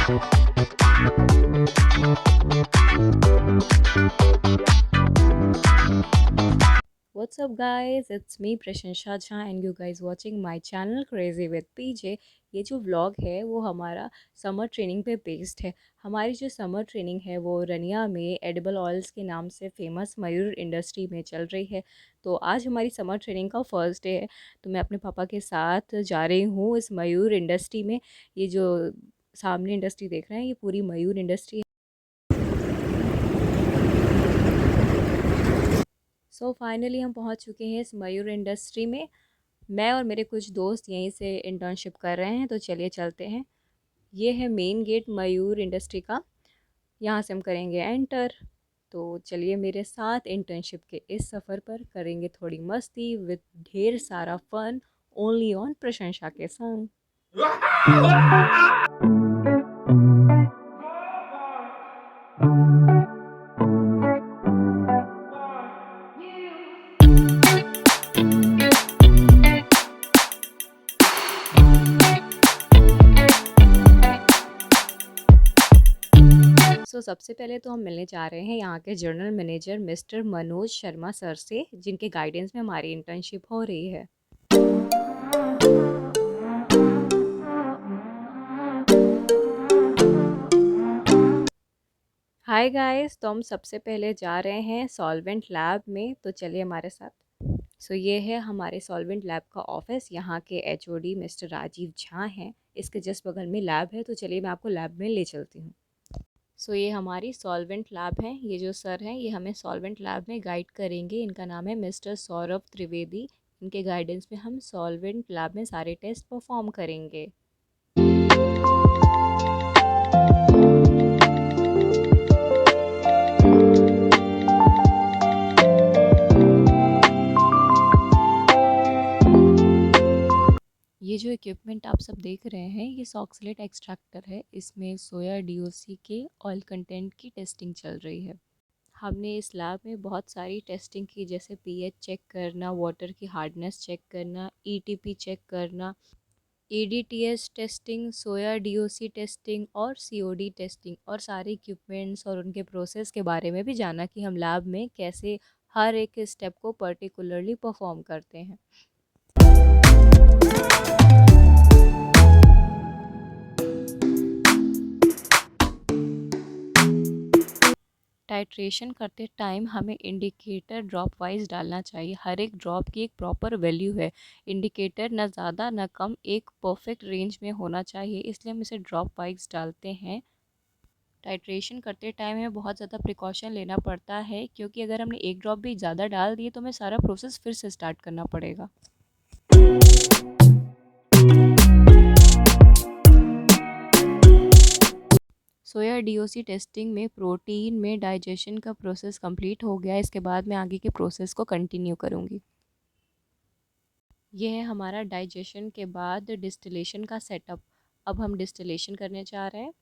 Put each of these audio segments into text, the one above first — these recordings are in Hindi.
What's up guys, it's me प्रशंसा Jha and you guys watching my channel Crazy with PJ। ये जो व्लॉग है वो हमारा समर ट्रेनिंग पे बेस्ड है। हमारी जो समर ट्रेनिंग है वो रनिया में एडिबल ऑयल्स के नाम से फेमस मयूर इंडस्ट्री में चल रही है। तो आज हमारी समर ट्रेनिंग का फर्स्ट डे है, तो मैं अपने पापा के साथ जा रही हूँ इस मयूर इंडस्ट्री में। ये जो सामने इंडस्ट्री देख रहे हैं ये पूरी मयूर इंडस्ट्री है। सो फाइनली हम पहुंच चुके हैं इस मयूर इंडस्ट्री में। मैं और मेरे कुछ दोस्त यहीं से इंटर्नशिप कर रहे हैं, तो चलिए चलते हैं। ये है मेन गेट मयूर इंडस्ट्री का, यहाँ से हम करेंगे एंटर। तो चलिए मेरे साथ इंटर्नशिप के इस सफ़र पर करेंगे थोड़ी मस्ती विद ढेर सारा फन, ओनली ऑन प्रशंसा के संग। सबसे पहले तो हम मिलने जा रहे हैं यहाँ के general manager mister Manoj Sharma sir से, जिनके गाइडेंस में हमारी इंटर्नशिप हो रही है। हाय गाइस, तो हम सबसे पहले जा रहे हैं सॉल्वेंट लैब में, तो चलिए हमारे साथ। ये है हमारे सॉल्वेंट लैब का ऑफिस। यहाँ के एचओडी मिस्टर राजीव झा हैं। इसके जस्ट बगल में लैब है, तो चलिए मैं आपको लैब में ले चलती हूँ। ये हमारी सॉल्वेंट लैब है। ये जो सर हैं ये हमें सॉल्वेंट लैब में गाइड करेंगे। इनका नाम है मिस्टर सौरभ त्रिवेदी। इनके गाइडेंस में हम सॉल्वेंट लैब में सारे टेस्ट परफॉर्म करेंगे। ये जो इक्विपमेंट आप सब देख रहे हैं ये सॉक्सलेट एक्सट्रैक्टर है। इसमें सोया डीओसी के ऑयल कंटेंट की टेस्टिंग चल रही है। हमने इस लैब में बहुत सारी टेस्टिंग की, जैसे पीएच चेक करना, वाटर की हार्डनेस चेक करना, ईटीपी चेक करना, ईडीटीएस टेस्टिंग, सोया डीओसी टेस्टिंग और सीओडी टेस्टिंग, और सारे इक्विपमेंट्स और उनके प्रोसेस के बारे में भी जाना कि हम लैब में कैसे हर एक स्टेप को पर्टिकुलरली परफॉर्म करते हैं। टाइट्रेशन करते टाइम हमें इंडिकेटर ड्रॉप वाइज डालना चाहिए। हर एक ड्रॉप की एक प्रॉपर वैल्यू है। इंडिकेटर ना ज़्यादा ना कम, एक परफेक्ट रेंज में होना चाहिए, इसलिए हम इसे ड्रॉप वाइज डालते हैं। टाइट्रेशन करते टाइम हमें बहुत ज़्यादा प्रिकॉशन लेना पड़ता है, क्योंकि अगर हमने एक ड्रॉप भी ज़्यादा डाल दिए तो हमें सारा प्रोसेस फिर से स्टार्ट करना पड़ेगा। सोया डीओसी टेस्टिंग में प्रोटीन में डाइजेशन का प्रोसेस कंप्लीट हो गया। इसके बाद मैं आगे के प्रोसेस को कंटिन्यू करूँगी। यह है हमारा डाइजेशन के बाद डिस्टिलेशन का सेटअप। अब हम डिस्टिलेशन करने जा रहे हैं।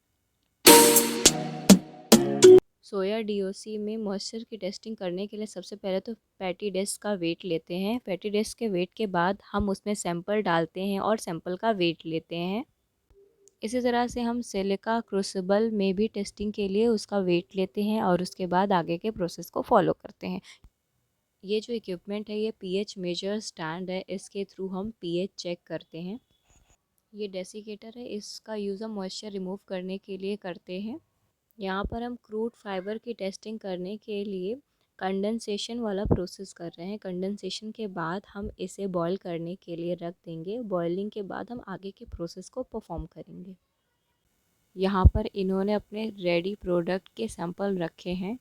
सोया डीओसी में मॉइस्चर की टेस्टिंग करने के लिए सबसे पहले तो पैटी डिस्क का वेट लेते हैं। पैटी डिस्क के वेट के बाद हम उसमें सैंपल डालते हैं और सैंपल का वेट लेते हैं। इसी तरह से हम सिलिका क्रूसिबल में भी टेस्टिंग के लिए उसका वेट लेते हैं और उसके बाद आगे के प्रोसेस को फॉलो करते हैं। ये जो इक्विपमेंट है ये पीएच मेजर स्टैंड है, इसके थ्रू हम पीएच चेक करते हैं। ये डेसिकेटर है, इसका यूज़ हम मॉइस्चर रिमूव करने के लिए करते हैं। यहाँ पर हम क्रूड फाइबर की टेस्टिंग करने के लिए कंडेंसेशन वाला प्रोसेस कर रहे हैं। कंडेंसेशन के बाद हम इसे बॉईल करने के लिए रख देंगे। बॉइलिंग के बाद हम आगे के प्रोसेस को परफॉर्म करेंगे। यहाँ पर इन्होंने अपने रेडी प्रोडक्ट के सैंपल रखे हैं।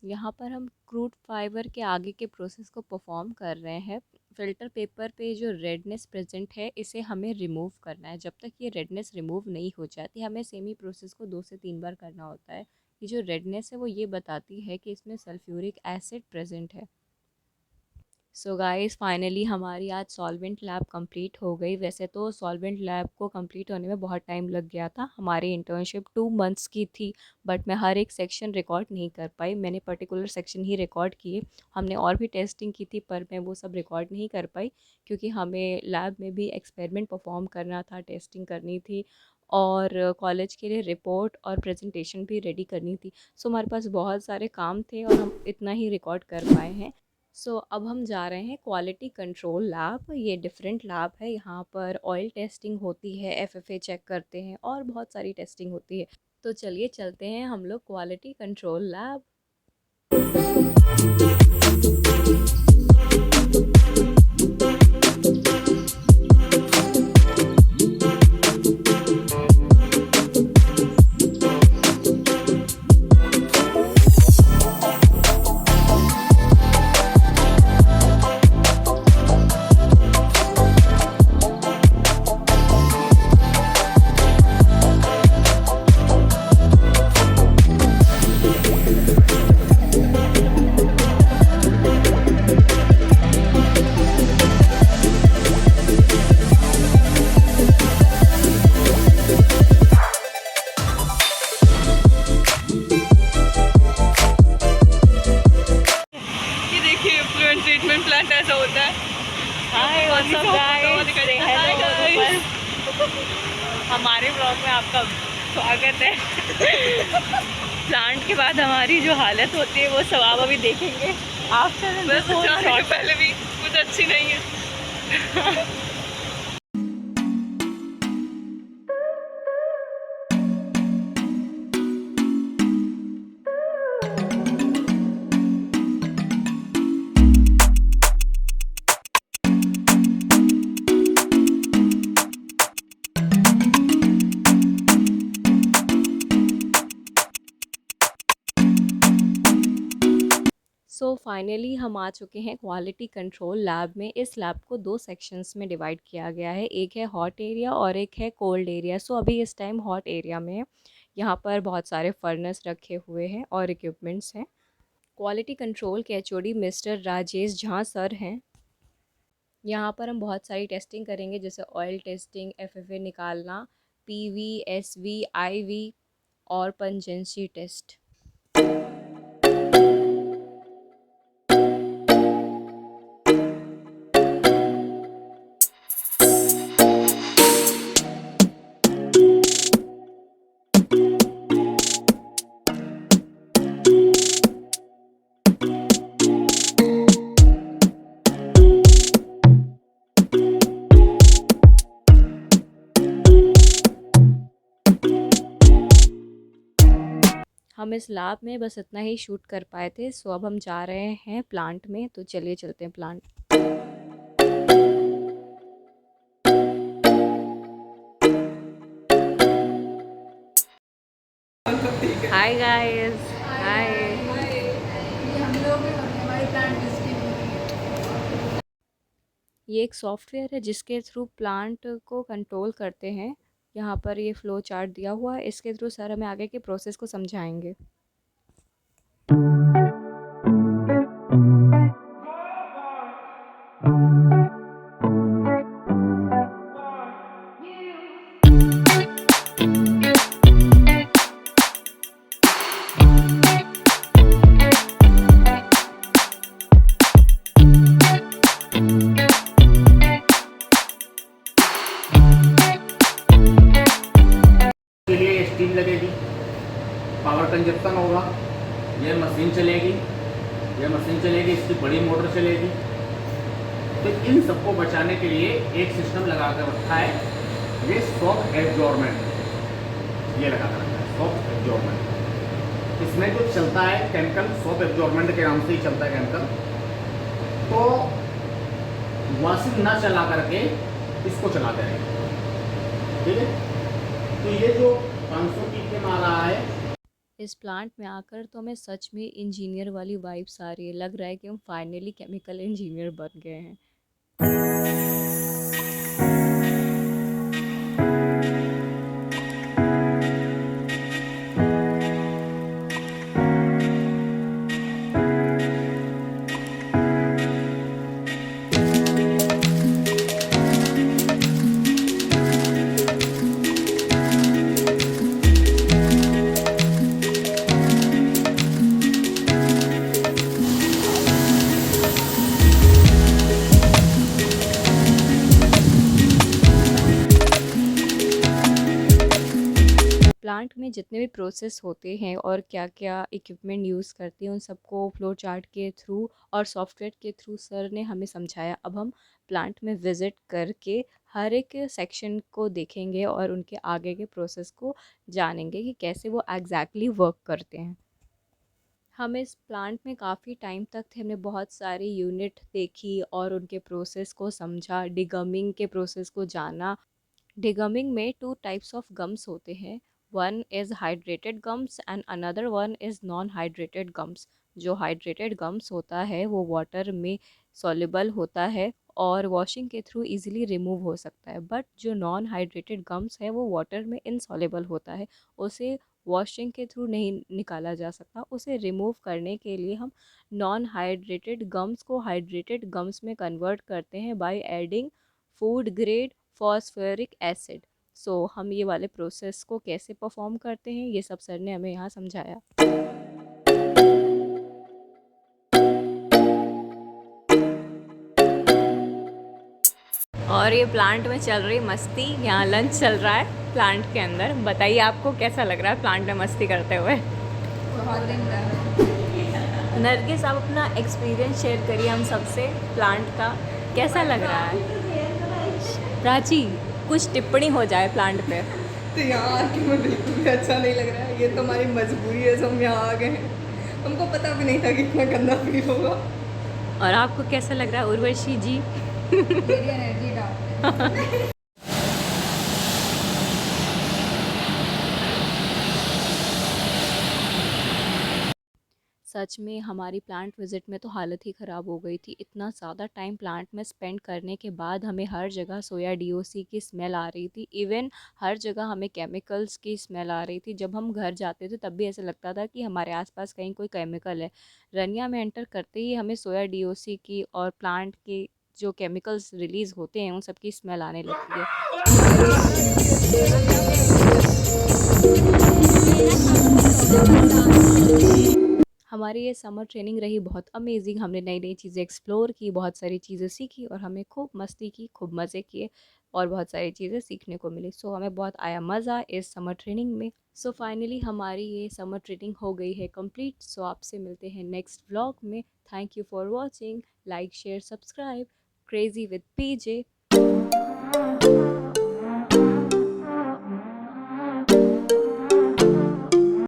यहाँ पर हम क्रूड फाइबर के आगे के प्रोसेस को परफॉर्म कर रहे हैं। फ़िल्टर पेपर पे जो रेडनेस प्रेजेंट है इसे हमें रिमूव करना है। जब तक ये रेडनेस रिमूव नहीं हो जाती हमें सेम ही प्रोसेस को 2 से 3 बार करना होता है। ये जो रेडनेस है वो ये बताती है कि इसमें सल्फ्यूरिक एसिड प्रेजेंट है। सो गाइस फाइनली हमारी आज सॉल्वेंट लैब कंप्लीट हो गई। वैसे तो सॉल्वेंट लैब को कंप्लीट होने में बहुत टाइम लग गया था। हमारी इंटर्नशिप 2 मंथ्स की थी, बट मैं हर एक सेक्शन रिकॉर्ड नहीं कर पाई। मैंने पर्टिकुलर सेक्शन ही रिकॉर्ड किए। हमने और भी टेस्टिंग की थी पर मैं वो सब रिकॉर्ड नहीं कर पाई, क्योंकि हमें लैब में भी एक्सपेरिमेंट परफॉर्म करना था, टेस्टिंग करनी थी और कॉलेज के लिए रिपोर्ट और प्रेजेंटेशन भी रेडी करनी थी। सो हमारे पास बहुत सारे काम थे और हम इतना ही रिकॉर्ड कर पाए हैं। अब हम जा रहे हैं क्वालिटी कंट्रोल लैब। ये डिफरेंट लैब है। यहाँ पर ऑयल टेस्टिंग होती है, एफएफए चेक करते हैं और बहुत सारी टेस्टिंग होती है। तो चलिए चलते हैं हम लोग quality control lab. Treatment plant ऐसा होता है। हाय व्हाट्स अप गाइस, से हेलो। हमारे ब्लॉग में आपका स्वागत है। प्लांट के बाद हमारी जो हालत होती है वो सब आप अभी देखेंगे। आफ्टर बस जाने के पहले भी कुछ अच्छी नहीं है। फाइनली हम आ चुके हैं क्वालिटी कंट्रोल लैब में। इस लैब को 2 सेक्शंस में डिवाइड किया गया है, एक है हॉट एरिया और एक है कोल्ड एरिया। अभी इस टाइम हॉट एरिया में है। यहाँ पर बहुत सारे फर्नेस रखे हुए हैं और इक्विपमेंट्स हैं। क्वालिटी कंट्रोल के HOD mister Rajesh Jha sir हैं। यहाँ पर हम बहुत सारी टेस्टिंग करेंगे, जैसे ऑयल टेस्टिंग, एफएफए निकालना, पीवी, एसवी, आईवी और पंजेंसी टेस्ट। हम इस लैब में बस इतना ही शूट कर पाए थे। अब हम जा रहे हैं प्लांट में, तो चलिए चलते हैं प्लांट। हाय गाइस, हाय। ये एक सॉफ्टवेयर है जिसके थ्रू प्लांट को कंट्रोल करते हैं। यहाँ पर ये फ्लो चार्ट दिया हुआ है, इसके थ्रू सर हमें आगे के प्रोसेस को समझाएंगे। स्टीम लगेगी, पावर कंजप्शन होगा, ये मशीन चलेगी, इसकी बड़ी मोटर चलेगी। तो इन सबको बचाने के लिए एक सिस्टम लगा कर रखा है, ये सॉफ्ट एब्जॉर्बेंट, ये लगा कर रखा है सॉफ्ट एब्जॉर्बेंट। इसमें जो चलता है केमिकल, सॉफ्ट एब्जॉर्बेंट के नाम से ही चलता है केमिकल। तो वॉशिंग ना चला करके इसको चलाते रहेंगे, ठीक है। तो ये जो 500 पीपीएम आ रहा है, इस प्लांट में आकर तो हमें सच में इंजीनियर वाली वाइब्स आ रही है। लग रहा है कि हम फाइनली केमिकल इंजीनियर बन गए हैं। प्लांट में जितने भी प्रोसेस होते हैं और क्या-क्या इक्विपमेंट यूज़ करते हैं उन सबको फ्लो चार्ट के थ्रू और सॉफ्टवेयर के थ्रू सर ने हमें समझाया। अब हम प्लांट में विज़िट करके हर एक सेक्शन को देखेंगे और उनके आगे के प्रोसेस को जानेंगे कि कैसे वो एग्जैक्टली वर्क करते हैं। हम इस प्लांट में काफ़ी टाइम तक थे, हमने बहुत सारी यूनिट देखी और उनके प्रोसेस को समझा, डिगमिंग के प्रोसेस को जाना। डिगमिंग में टू टाइप्स ऑफ गम्स होते हैं, one is hydrated gums and another one is non hydrated gums. जो हाइड्रेटेड गम्स होता है वो वाटर में सॉल्युबल होता है और वॉशिंग के थ्रू इजीली रिमूव हो सकता है, बट जो नॉन हाइड्रेटेड गम्स है वो वाटर में इनसॉल्युबल होता है, उसे वॉशिंग के थ्रू नहीं निकाला जा सकता। उसे रिमूव करने के लिए हम नॉन हाइड्रेटेड गम्स को हाइड्रेटेड गम्स में कन्वर्ट करते हैं by adding food grade phosphoric acid. So हम ये वाले प्रोसेस को कैसे परफॉर्म करते हैं ये सब सर ने हमें यहाँ समझाया। और ये प्लांट में चल रही मस्ती, यहाँ लंच चल रहा है प्लांट के अंदर। बताइए आपको कैसा लग रहा है प्लांट में मस्ती करते हुए? नरगिस, आप अपना एक्सपीरियंस शेयर करिए हम सबसे प्लांट का, कैसा लग रहा है? प्राची, कुछ टिप्पणी हो जाए प्लांट पे। तो यहाँ आके मैं बिल्कुल भी अच्छा नहीं लग रहा है, ये तो हमारी मजबूरी है, जो हम यहाँ आ गए हैं। हमको पता भी नहीं था कि इतना गंदा फील होगा। और आपको कैसा लग रहा है उर्वशी जी? मेरी एनर्जी डाउन। सच में हमारी प्लांट विज़िट में तो हालत ही ख़राब हो गई थी। इतना ज़्यादा टाइम प्लांट में स्पेंड करने के बाद हमें हर जगह सोया डीओसी की स्मेल आ रही थी। इवन हर जगह हमें केमिकल्स की स्मेल आ रही थी। जब हम घर जाते थे तब भी ऐसा लगता था कि हमारे आसपास कहीं कोई केमिकल है। रनिया में एंटर करते ही हमें सोया डीओसी की और प्लांट के जो केमिकल्स रिलीज़ होते हैं उन सब की स्मेल आने लगती है। हमारी ये समर ट्रेनिंग रही बहुत अमेजिंग। हमने नई नई चीज़ें एक्सप्लोर की, बहुत सारी चीज़ें सीखी और हमें खूब मस्ती की, खूब मज़े किए और बहुत सारी चीज़ें सीखने को मिली। सो हमें बहुत आया मज़ा इस समर ट्रेनिंग में। सो फाइनली हमारी ये समर ट्रेनिंग हो गई है कंप्लीट। सो आपसे मिलते हैं नेक्स्ट व्लॉग में। Thank you for watching. Like share subscribe. Crazy with PJ.